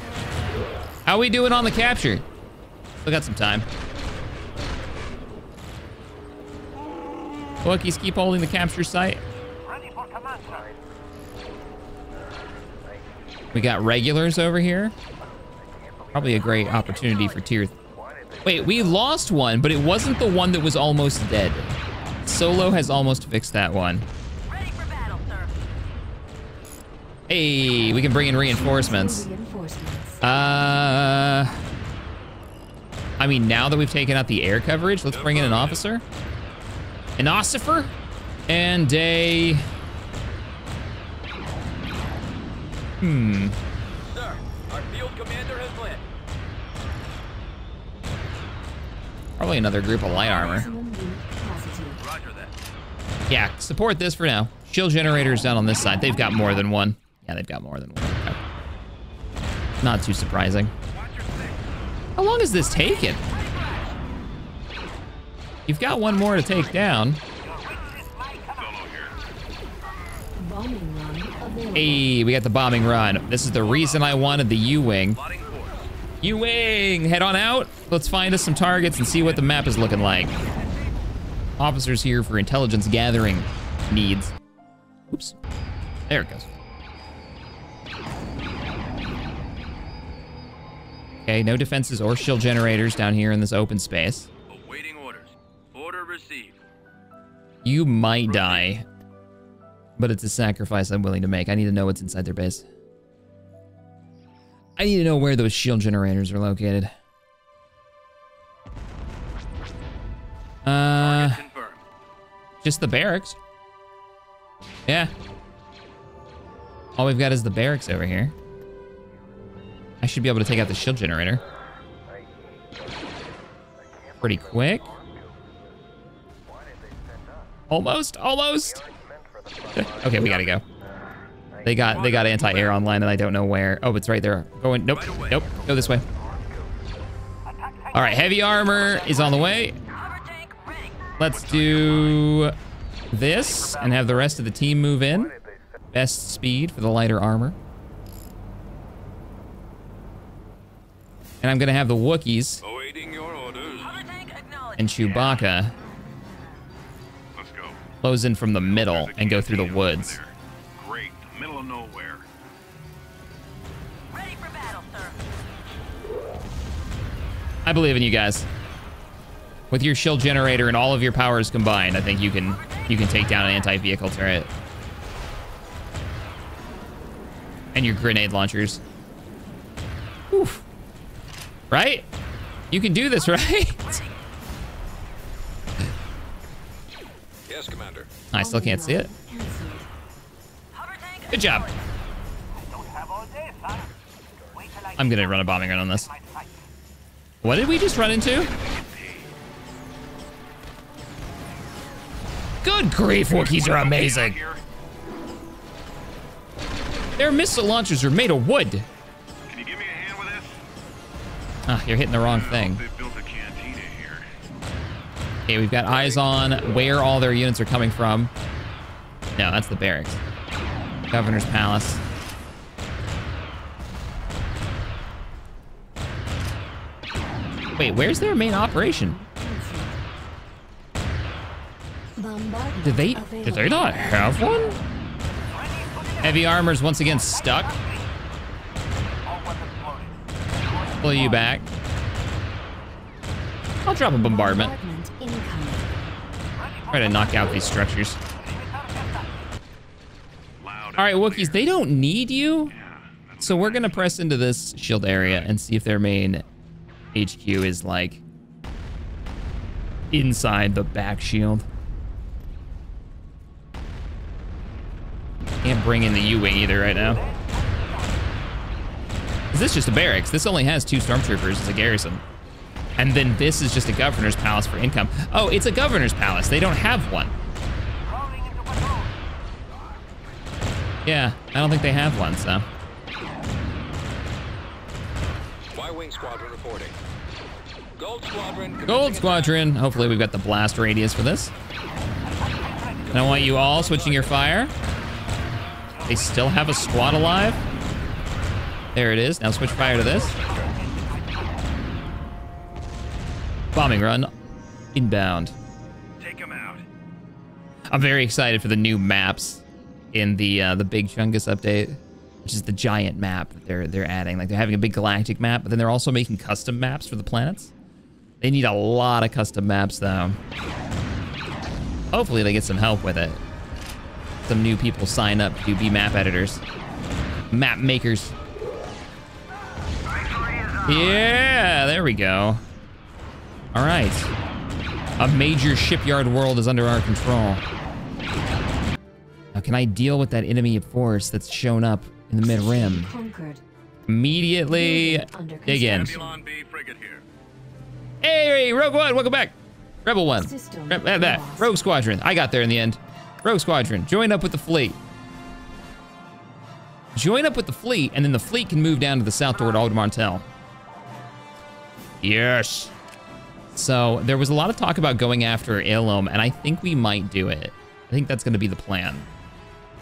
How we doing on the capture? Still got some time. Wookiees, keep holding the capture site. Ready for command, sir. We got regulars over here. Probably a great opportunity for tier. Wait, we lost one, but it wasn't the one that was almost dead. Solo has almost fixed that one. Ready for battle, sir. Hey, we can bring in reinforcements. I mean, now that we've taken out the air coverage, let's bring in an officer. An ossifer and a... Sir, our field commander has led. Probably another group of light armor. Roger that. Yeah, support this for now. Shield generators down on this side. They've got more than one. Yeah, they've got more than one. Okay. Not too surprising. How long is this taking? You've got one more to take down. Hey, we got the bombing run. This is the reason I wanted the U-Wing. U-Wing, head on out. Let's find us some targets and see what the map is looking like. Officers here for intelligence gathering needs. Oops, there it goes. Okay, no defenses or shield generators down here in this open space. Awaiting orders. Order received. You might die, but it's a sacrifice I'm willing to make. I need to know what's inside their base. I need to know where those shield generators are located. Target confirmed. Just the barracks. Yeah. All we've got is the barracks over here. I should be able to take out the shield generator pretty quick. Almost. Okay, we gotta go. They got anti-air online and I don't know where. Oh, it's right there. Going, nope. Go this way. All right, heavy armor is on the way. Hover tank ready. Let's do this and have the rest of the team move in. Best speed for the lighter armor. And I'm gonna have the Wookiees Awaiting your orders. Hover tank acknowledged. and Chewbacca Let's go. close in from the middle and go through the woods. Great. Middle of nowhere. Ready for battle, sir. I believe in you guys. With your shield generator and all of your powers combined, I think you can take down an anti-vehicle turret. And your grenade launchers. Oof. Right? You can do this, right? Yes, Commander. I still can't see it. Hover tank. Good job. Don't have all day, son. Wait till I I'm gonna run a bombing run on this. my sight. What did we just run into? Good grief, Wookiees are amazing. Their missile launchers are made of wood. Can you give me a hand with this? Ah, you're hitting the wrong thing. They built a cantina here. Okay, we've got eyes on where all their units are coming from. No, that's the barracks. Governor's Palace. Wait, where's their main operation? Did they not have one? Heavy armor's once again stuck. Pull you back. I'll drop a bombardment. Try to knock out these structures. Loud. All right, Wookiees, they don't need you. So we're gonna press into this shield area and see if their main HQ is like inside the back shield. Can't bring in the U-Wing either right now. Is this just a barracks? This only has 2 stormtroopers as a garrison. And then this is just a governor's palace for income. Oh, it's a governor's palace. They don't have one. Rolling into patrol. Yeah, I don't think they have one, so. Y-Wing Squadron reporting. Gold Squadron. Gold Squadron. Hopefully we've got the blast radius for this. And I want you all switching your fire. They still have a squad alive. There it is. Now switch fire to this. Bombing run inbound. Take him out. I'm very excited for the new maps in the Big Chungus update, which is the giant map that they're adding. Like, they're having a big galactic map, but then they're also making custom maps for the planets. They need a lot of custom maps, though. Hopefully they get some help with it. Some new people sign up to be map editors. Map makers. Yeah, there we go. All right. A major shipyard world is under our control. Now, can I deal with that enemy force that's shown up in the mid-rim? Immediately dig in. Babylon B frigate here. Hey, Rogue One, welcome back. Rebel One. Rogue Squadron. I got there in the end. Rogue Squadron, join up with the fleet. Join up with the fleet, and then the fleet can move down to the south toward Old Martel. Yes. So there was a lot of talk about going after Ilum, and I think we might do it. I think that's gonna be the plan.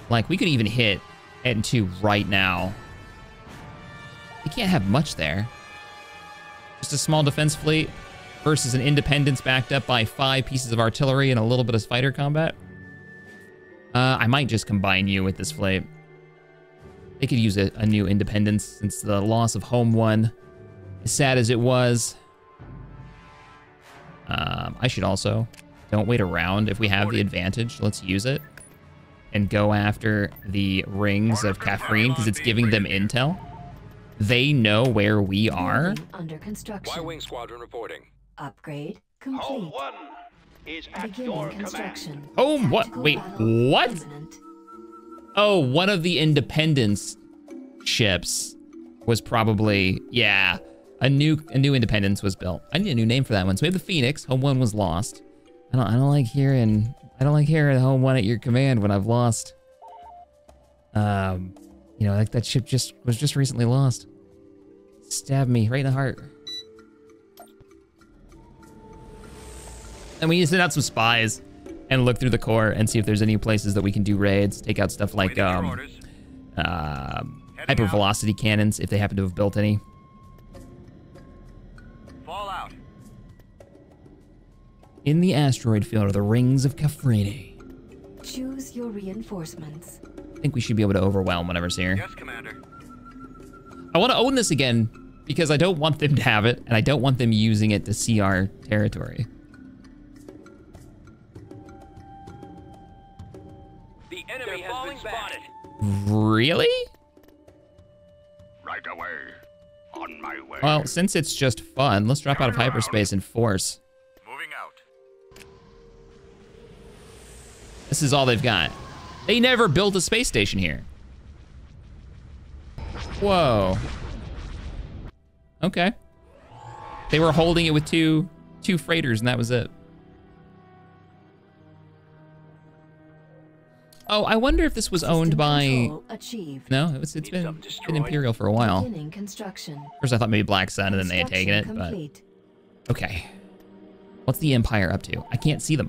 Like, we could even hit N2 right now. We can't have much there. Just a small defense fleet versus an Independence backed up by 5 pieces of artillery and a little bit of fighter combat. I might just combine you with this fleet. They could use a new Independence since the loss of Home 1, as sad as it was. I should also, don't wait around. If we have the advantage, let's use it and go after the rings of Kafrine because it's giving them intel. They know where we are. Under construction. Y-Wing Squadron reporting. Upgrade complete. Home 1 is at Beginning your construction. command. Oh, what? Tactical Wait, battle what? imminent. Oh, one of the Independence ships was probably, yeah, a new Independence was built. I need a new name for that one. So we have the Phoenix. Home 1 was lost. I don't like hearing Home 1 at your command when I've lost. You know, like that ship was just recently lost. Stab me right in the heart. And we need to send out some spies and look through the core and see if there's any places that we can do raids. Take out stuff like hypervelocity cannons if they happen to have built any. Fall out. In the asteroid field are the rings of Kafrine. Choose your reinforcements. I think we should be able to overwhelm whatever's here. Yes, Commander. I want to own this again because I don't want them to have it, and I don't want them using it to see our territory. The enemy has been spotted. Really? Right away. On my way. Well, since it's just fun, let's drop out of hyperspace and force. Moving out. This is all they've got. They never built a space station here. Whoa. Okay. They were holding it with two freighters, and that was it. Oh, I wonder if this was owned by... Control achieved. No, it's been Imperial for a while. Beginning construction. First I thought maybe Black Sun, and then they had taken it, but... Complete. Okay. What's the Empire up to? I can't see them.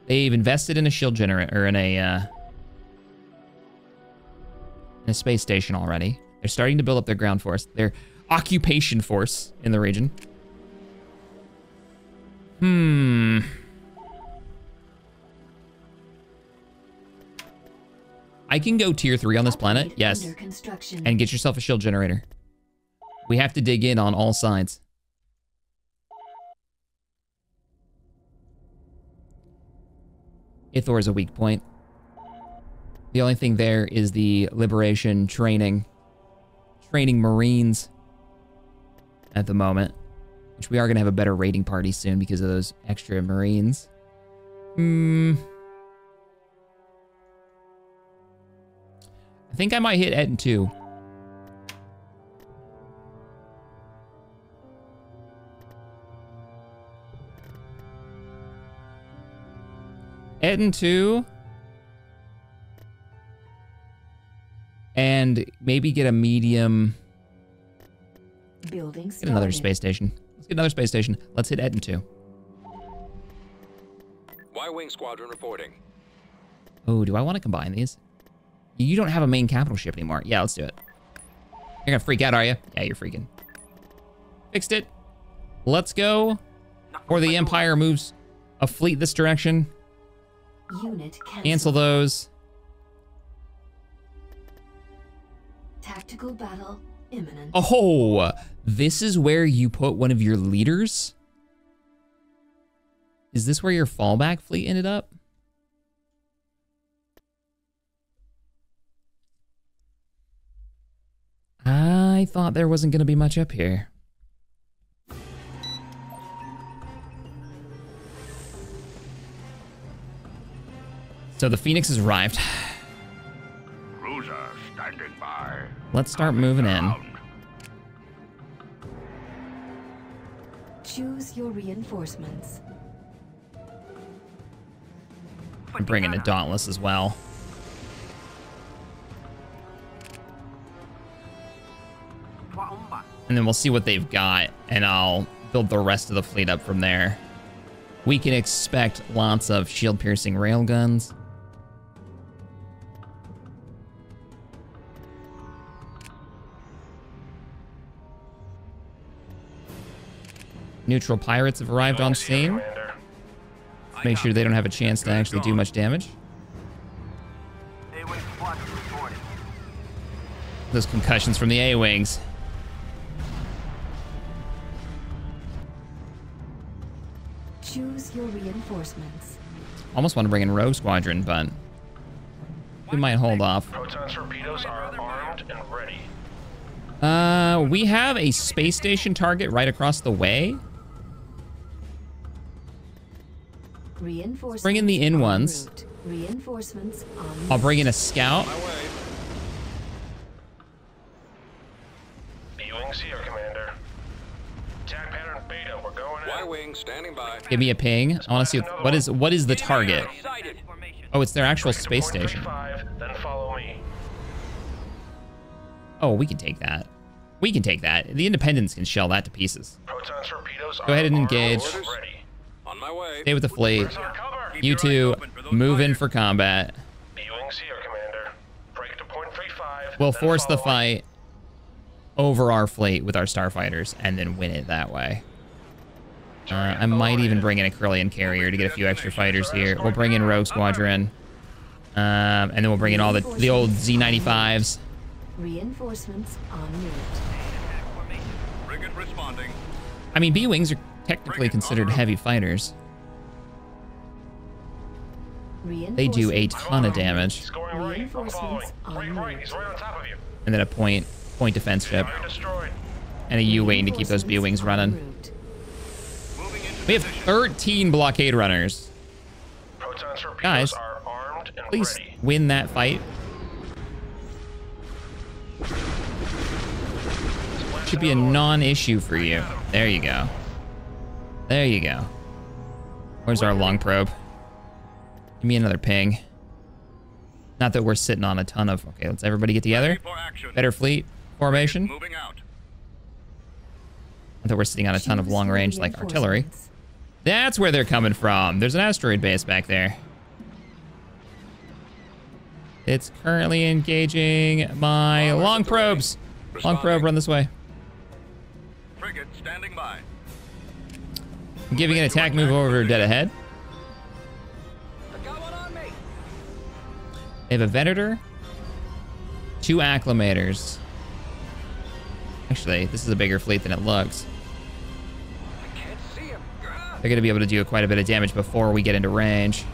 They've invested in a shield generator, or in a space station already. They're starting to build up their ground force, their occupation force in the region. I can go tier 3 on this planet, Upgrade yes, under construction. and get yourself a shield generator. We have to dig in on all sides. Ithor is a weak point. The only thing there is the liberation training Marines at the moment, which we are going to have a better raiding party soon because of those extra Marines. I think I might hit Etten 2. Etten 2. And maybe get a medium. Building Get another started. space station. Let's get another space station. Let's hit Etten 2. Y-Wing Squadron reporting. Oh, do I want to combine these? You don't have a main capital ship anymore. Yeah, let's do it. You're gonna freak out, are you? Yeah, you're freaking. Fixed it. Let's go. Or the Empire moves a fleet this direction. Unit Cancel those. Tactical battle imminent. Oh, this is where you put one of your leaders? Is this where your fallback fleet ended up? I thought there wasn't going to be much up here. So the Phoenix has arrived. Cruiser standing by. Let's start moving in. Choose your reinforcements. I'm bringing a Dauntless as well. And then we'll see what they've got, and I'll build the rest of the fleet up from there. We can expect lots of shield-piercing railguns. Neutral pirates have arrived on scene. Make sure they don't have a chance to actually do much damage. A-wing squadron reporting. Those concussions from the A-wings. Choose your reinforcements. Almost want to bring in Rogue Squadron, but we might hold off. Proton torpedoes are armed and ready. We have a space station target right across the way. Reinforcements. Bring in the in ones. Reinforcements on I'll bring in a scout. My way. B-wings here, Commander. Attack pattern Beta, we're going in. Y-wing standing by. Give me a ping. I want to see what is the target. Sighted. Oh, it's their actual Break to space point station. 35, then follow me. Oh, we can take that. We can take that. The Independents can shell that to pieces. Proton torpedoes Go ahead and armed engage. and ready. On my way. Stay with the fleet. Where's our cover? Keep You your eyes two open for those move in fighters. for combat. B-wings here, Commander. Break to point 35. We'll then force the follow me. fight over our fleet with our starfighters and then win it that way. I might even bring in a Corellian carrier to get a few extra fighters here. We'll bring in Rogue Squadron. And then we'll bring in all the old Z-95s. Reinforcements en route. Frigate responding. I mean, B-Wings are technically considered heavy fighters. They do a ton of damage. He's going right. I'm following. Reinforcements Right, en right. He's route. right on top of you. And then a point defense ship. Target destroyed. And a U-Wing to keep those B-Wings running. Moving into We have position. 13 blockade runners. Proton torpedoes Guys, are armed and Please ready. win that fight. Should be a non-issue for you. There you go. There you go. Where's our long probe? Give me another ping. Not that we're sitting on a ton of... Okay, let's everybody get together. For action. Better fleet formation. Moving out. Not that we're sitting on a ton of Choose long your range like artillery. reinforcements. That's where they're coming from. There's an asteroid base back there. It's currently engaging my long probes. Long probe, run this way. Frigate standing by. I'm giving an attack move over dead ahead. Got one on me. They have a Venator, 2 Acclimators. Actually, this is a bigger fleet than it looks. I can't see him. They're going to be able to do quite a bit of damage before we get into range.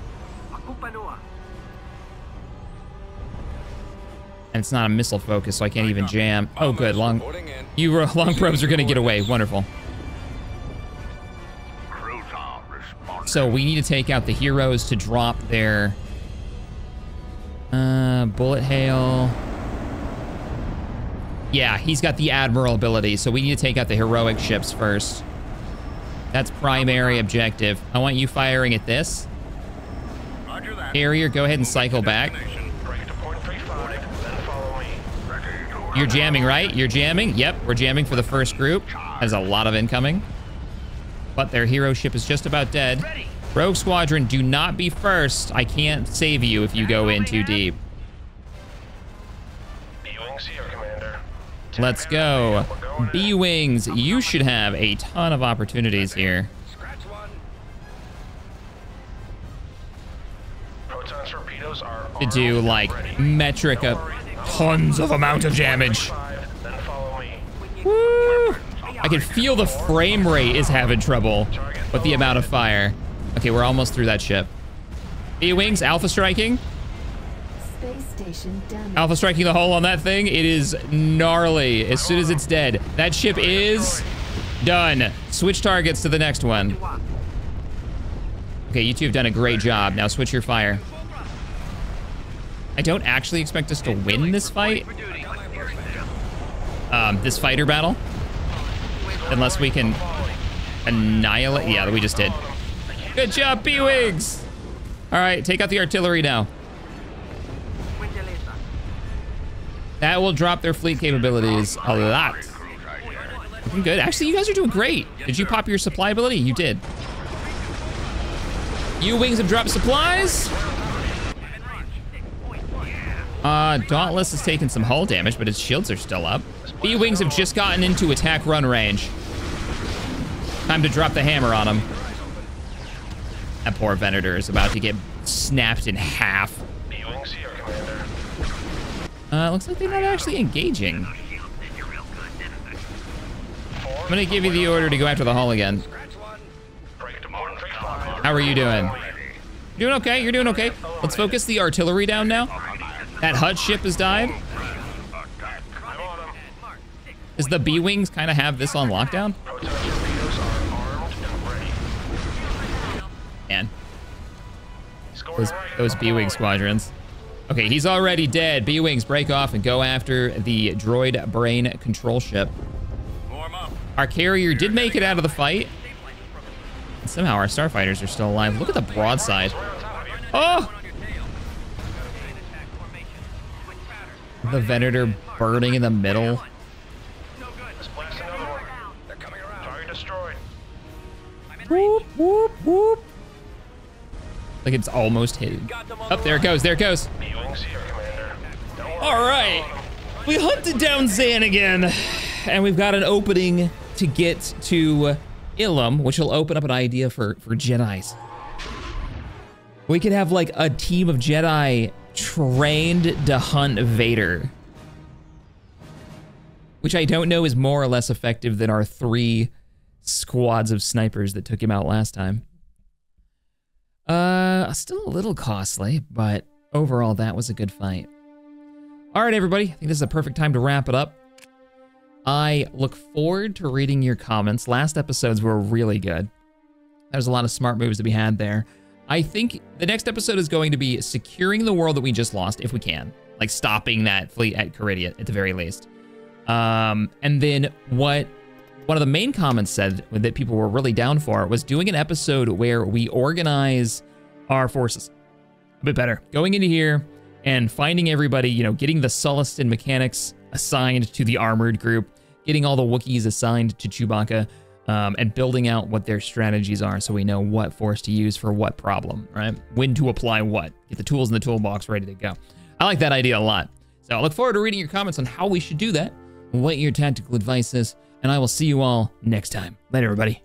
And it's not a missile focus, so I can't even jam. Oh, good. Long probes are going to get away. Wonderful. Cruiser responding. So we need to take out the heroes to drop their bullet hail. Yeah, he's got the admiral ability, so we need to take out the heroic ships first. That's primary objective. I want you firing at this. Roger that. Carrier, go ahead and cycle back. Break to point 35, then follow me. You're jamming, right? You're jamming? Yep, we're jamming for the first group. There's a lot of incoming. But their hero ship is just about dead. Rogue Squadron, do not be first. I can't save you if you go in too deep. B-wings here, Commander. Let's go. B-Wings, you should have a ton of opportunities here. Scratch one. Proton torpedoes are To do like metric tons of amount of damage. Then follow me. Woo! I can feel the frame rate is having trouble with the amount of fire. Okay, we're almost through that ship. B-Wings, alpha striking. Space station damaged. Alpha striking the hull on that thing. It is gnarly as soon as it's dead. That ship is done. Switch targets to the next one. Okay, you two have done a great job. Now switch your fire. I don't actually expect us to win this fight. This fighter battle. Unless we can annihilate. Yeah, we just did. Good job, B-Wings. All right, take out the artillery now. That will drop their fleet capabilities a lot. Looking good. Actually, you guys are doing great. Did you pop your supply ability? You did. U-Wings have dropped supplies. Dauntless has taken some hull damage, but its shields are still up. B-Wings have just gotten into attack run range. Time to drop the hammer on him. That poor Venator is about to get snapped in half. B-Wings here, Commander. Looks like they're not actually engaging. I'm gonna give you the order to go after the hull again. How are you doing? Doing okay, you're doing okay. Let's focus the artillery down now. That Hut ship has died. Does the B-Wings kind of have this on lockdown? Man. Those B-Wing squadrons. Okay, he's already dead. B-Wings, break off and go after the droid brain control ship. Our carrier did make it out of the fight. And somehow our starfighters are still alive. Look at the broadside. Oh! The Venator burning in the middle. Whoop, whoop, whoop. Like it's almost hit. Oh, there it goes, there it goes. All right, we hunted down Zan again, and we've got an opening to get to Ilum, which will open up an idea for Jedis. We could have like a team of Jedi trained to hunt Vader, which I don't know is more or less effective than our 3 squads of snipers that took him out last time. Still a little costly, but overall that was a good fight. All right, everybody, I think this is a perfect time to wrap it up. I look forward to reading your comments. Last episodes were really good. There's a lot of smart moves to be had there. I think the next episode is going to be securing the world that we just lost, if we can. Like stopping that fleet at Caridia, at the very least. And then what one of the main comments said that people were really down for was doing an episode where we organize our forces a bit better. Going into here and finding everybody, you know, getting the Sullustan mechanics assigned to the armored group, getting all the Wookiees assigned to Chewbacca, and building out what their strategies are so we know what force to use for what problem, right? When to apply what. Get the tools in the toolbox ready to go. I like that idea a lot. So I look forward to reading your comments on how we should do that, what your tactical advice is, and I will see you all next time. Later, everybody.